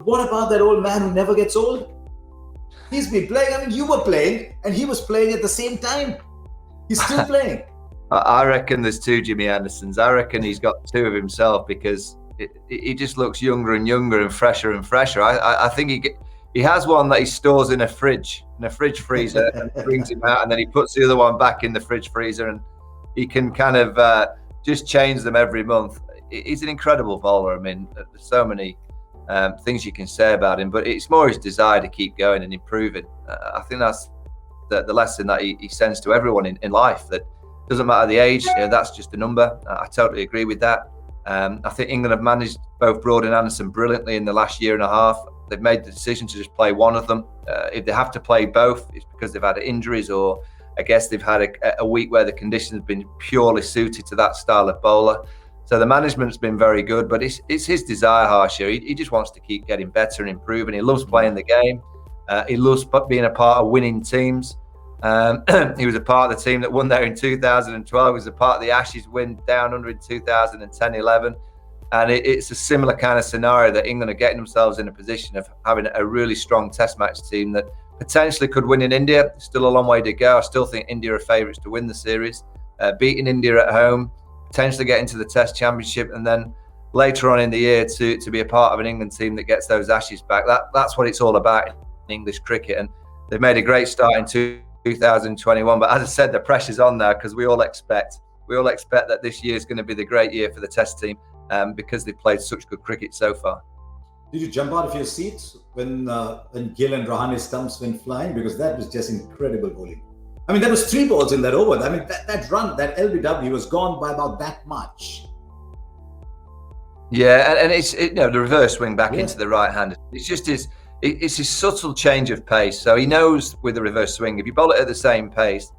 What about that old man who never gets old? He's been playing. I mean, you were playing and he was playing at the same time. He's still playing. I reckon there's two Jimmy Andersons. I reckon he's got two of himself, because he just looks younger and younger and fresher and fresher. I think he has one that he stores in a fridge freezer, and brings him out, and then he puts the other one back in the fridge freezer, and he can kind of just change them every month. He's an incredible bowler. I mean, there's so many things you can say about him, but it's more his desire to keep going and improving. I think that's the lesson that he sends to everyone in life, that doesn't matter the age, that's just a number. I totally agree with that. I think England have managed both Broad and Anderson brilliantly in the last year and a half. They've made the decision to just play one of them. If they have to play both, it's because they've had injuries, or I guess they've had a week where the conditions have been purely suited to that style of bowler. So the management's been very good, but it's his desire, Harsha. He just wants to keep getting better and improving. He loves playing the game. He loves being a part of winning teams. He was a part of the team that won there in 2012. He was a part of the Ashes win down under in 2010-11. And it's a similar kind of scenario, that England are getting themselves in a position of having a really strong test match team that potentially could win in India. Still a long way to go. I still think India are favourites to win the series. Beating India at home, potentially getting to the Test Championship, and then later on in the year to be a part of an England team that gets those Ashes back. That's what it's all about in English cricket. And they've made a great start in 2021. But as I said, the pressure's on now, because we all expect that this year is going to be the great year for the Test team, because they've played such good cricket so far. Did you jump out of your seat when Gill and Rahane stumps went flying? Because that was just incredible bowling. I mean, there was 3 balls in that over. I mean, that run, that LBW was gone by about that much. Yeah, and it's the reverse swing back into the right hand. It's just it's his subtle change of pace. So he knows with the reverse swing, if you bowl it at the same pace,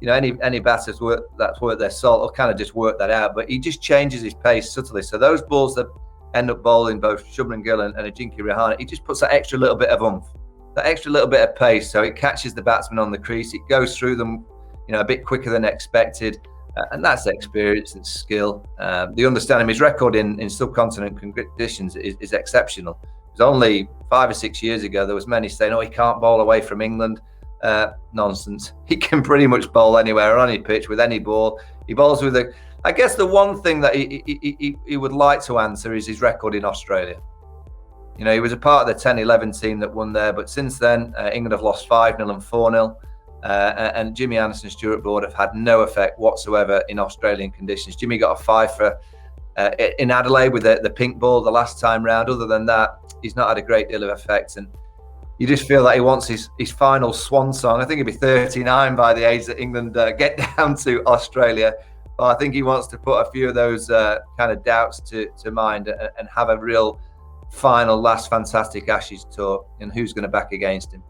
any batters that's worked their salt will kind of just work that out. But he just changes his pace subtly. So those balls that end up bowling both Shubman Gill and Ajinkya Rahane, he just puts that extra little bit of oomph, that extra little bit of pace, so it catches the batsman on the crease. It goes through them, a bit quicker than expected, and that's experience and skill. The understanding, his record in subcontinent conditions is exceptional. It was only 5 or 6 years ago there was many saying, "Oh, he can't bowl away from England." Nonsense. He can pretty much bowl anywhere on any pitch with any ball. He bowls with I guess the one thing that he would like to answer is his record in Australia. He was a part of the 10-11 team that won there, but since then, England have lost 5-0 and 4-0. And Jimmy Anderson and Stuart Broad have had no effect whatsoever in Australian conditions. Jimmy got a 5 for in Adelaide with the pink ball the last time round. Other than that, he's not had a great deal of effect. And you just feel that he wants his final swan song. I think he'll be 39 by the age that England get down to Australia. But I think he wants to put a few of those kind of doubts to mind and have a real final, last fantastic Ashes tour. And who's going to back against him?